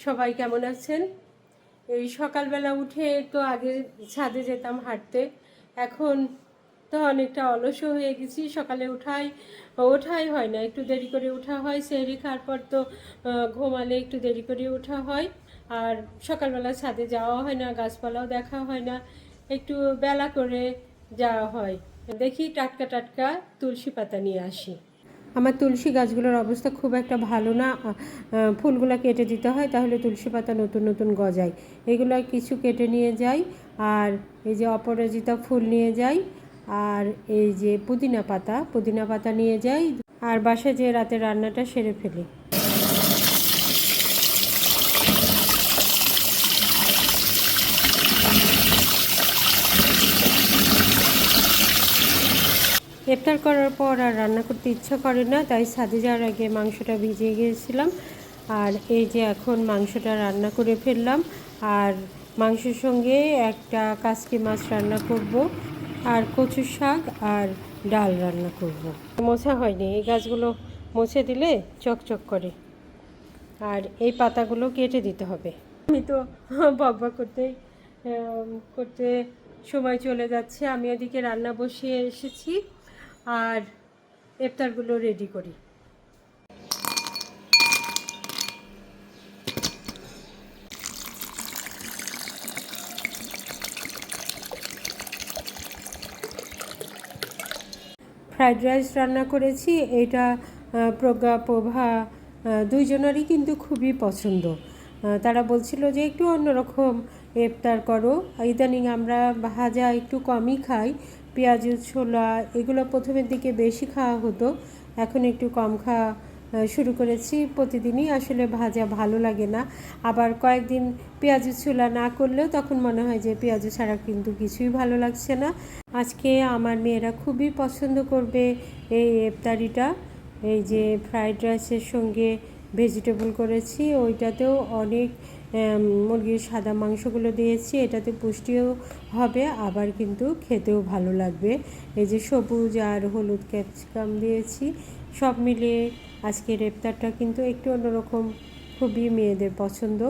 সবাই কেমন আছেন? এই সকালবেলা উঠে তো আগে ছাদে যেতাম হাঁটতে, এখন তো অনেকটা অলস হয়ে গেছি। সকালে ওঠাই হয় না, একটু দেরি করে ওঠা হয়। সেহরি খাওয়ার পর তো ঘুমালে একটু দেরি করে ওঠা হয়, আর সকালবেলা ছাদে যাওয়া হয় না, গাছপালাও দেখা হয় না, একটু বেলা করে যাওয়া হয়। দেখি টাটকা টাটকা তুলসী পাতা নিয়ে আসি। আমার তুলসী গাছগুলোর অবস্থা খুব একটা ভালো না। ফুলগুলো কেটে দিতে হয়, তাহলে তুলসী পাতা নতুন নতুন গজায়। এগুলো কিছু কেটে নিয়ে যাই, আর এই যে অপরাজিতা ফুল নিয়ে যাই, আর এই যে পুদিনা পাতা নিয়ে যাই, আর বাসায় যে রাতে রান্নাটা সেরে ফেলি। ইফতার করার পর আর রান্না করতে ইচ্ছা করে না, তাই ছাদে যাওয়ার আগে মাংসটা ভিজিয়ে গিয়েছিলাম। আর এই যে এখন মাংসটা রান্না করে ফেললাম, আর মাংসের সঙ্গে একটা কাসকি মাছ রান্না করব, আর কচু শাক আর ডাল রান্না করব। মোছা হয়নি, এই গাছগুলো মুছে দিলে চকচক করে, আর এই পাতাগুলো কেটে দিতে হবে। আমি তো বকবক করতে সময় চলে যাচ্ছে। আমি এদিকে রান্না বসিয়ে এসেছি, আর ইফতারগুলো রেডি করি। ফ্রাইড রাইস রান্না করেছি, এটা প্রজ্ঞা প্রভা দুইজনেরই কিন্তু খুবই পছন্দ। তারা বলছিল যে একটু অন্যরকম ইফতার করো। ইদানিং আমরা ভাজা একটু কমই খাই, পেঁয়াজ ছোলা এগুলো প্রথমের দিকে বেশি খাওয়া হতো, এখন একটু কম খাওয়া শুরু করেছি। প্রতিদিনই আসলে ভাজা ভালো লাগে না, আবার কয়েকদিন পেঁয়াজ ছোলা না করলেও তখন মনে হয় যে পেঁয়াজ ছাড়া কিন্তু কিছুই ভালো লাগছে না। আজকে আমার মেয়েরা খুবই পছন্দ করবে এই ইফতারিটা। এই যে ফ্রাইড রাইসের সঙ্গে ভেজিটেবল করেছি, ওইটাতেও অনেক মুরগির সাদা মাংসগুলো দিয়েছি, এটাতে পুষ্টিও হবে, আবার কিন্তু খেতেও ভালো লাগবে। এই যে সবুজ আর হলুদ ক্যাপসিকাম দিয়েছি, সব মিলিয়ে আজকের ইফতারটা কিন্তু একটু অন্যরকম, খুবই মেয়েদের পছন্দ।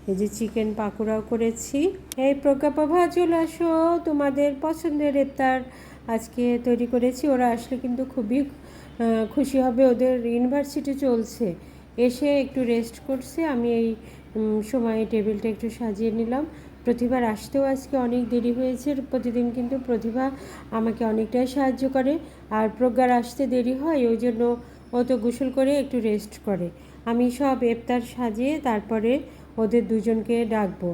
এই যে চিকেন পাকোড়াও করেছি। এই প্রজ্ঞাপ্রভা, চলে আসো, তোমাদের পছন্দের ইফতার আজকে তৈরি করেছি। ওরা আসলে কিন্তু খুবই খুশি হবে, ওদের ইউনিভার্সিটি চলছে, এসে একটু রেস্ট করছে। আমি এই সময়ে টেবিলটা একটু সাজিয়ে নিলাম। প্রতিভার আসতেও আজকে অনেক দেরি হয়েছে। প্রতিদিন কিন্তু প্রতিভা আমাকে অনেকটাই সাহায্য করে, আর প্রজ্ঞার আসতে দেরি হয়, ওই জন্য ও তো গোসল করে একটু রেস্ট করে। আমি সব ইফতার সাজিয়ে তারপরে ওদের দুজনকে ডাকবো।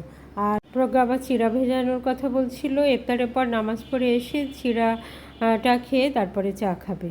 আর প্রজ্ঞা আবার চিড়া ভেজানোর কথা বলছিল, ইফতারের পর নামাজ পড়ে এসে চিড়াটা খেয়ে তারপরে চা খাবে।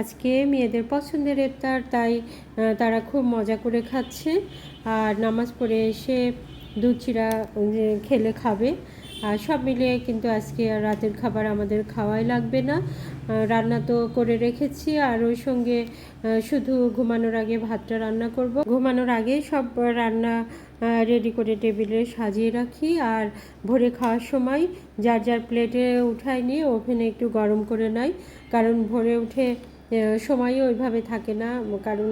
আজকে মেয়েদের পছন্দের ইফতার, তাই তারা খুব মজা করে খাচ্ছে। আর নামাজ পড়ে এসে দুধ চিড়া খেলে খাবে। আর সব মিলিয়ে কিন্তু আজকে আর রাতের খাবার আমাদের খাওয়াই লাগবে না, রান্না তো করে রেখেছি। আর ওই সঙ্গে শুধু ঘুমানোর আগে ভাতটা রান্না করব। ঘুমানোর আগে সব রান্না রেডি করে টেবিলে সাজিয়ে রাখি। আর ভোরে খাওয়ার সময় যার যার প্লেটে উঠায় নিয়ে ওভেনে একটু গরম করে নেয়, কারণ ভোরে উঠে সময়ও ওইভাবে থাকে না, কারণ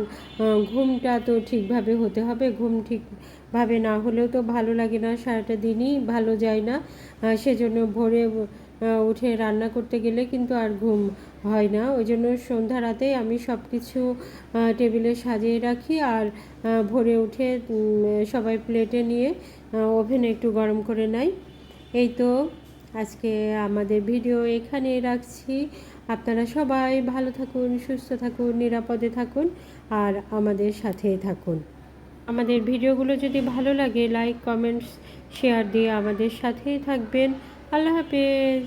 ঘুমটা তো ঠিকভাবে হতে হবে। ঘুম ঠিকভাবে না হলেও তো ভালো লাগে না, সারাটা দিনই ভালো যায় না। সেজন্য ভোরে উঠে রান্না করতে গেলে কিন্তু আর ঘুম হয় না। ওই জন্য সন্ধ্যা রাতে আমি সব কিছু টেবিলে সাজিয়ে রাখি। আর ভোরে উঠে সবাই প্লেটে নিয়ে ওভেনে একটু গরম করে নেয়। এই তো আজকে আমাদের ভিডিও এখানে রাখছি। আপনারা সবাই ভালো থাকুন, সুস্থ থাকুন, নিরাপদে থাকুন আর আমাদের সাথে থাকুন। আমাদের ভিডিওগুলো যদি ভালো লাগে লাইক, কমেন্টস, শেয়ার দিয়ে আমাদের সাথেই থাকবেন। আল্লাহ হাফেজ।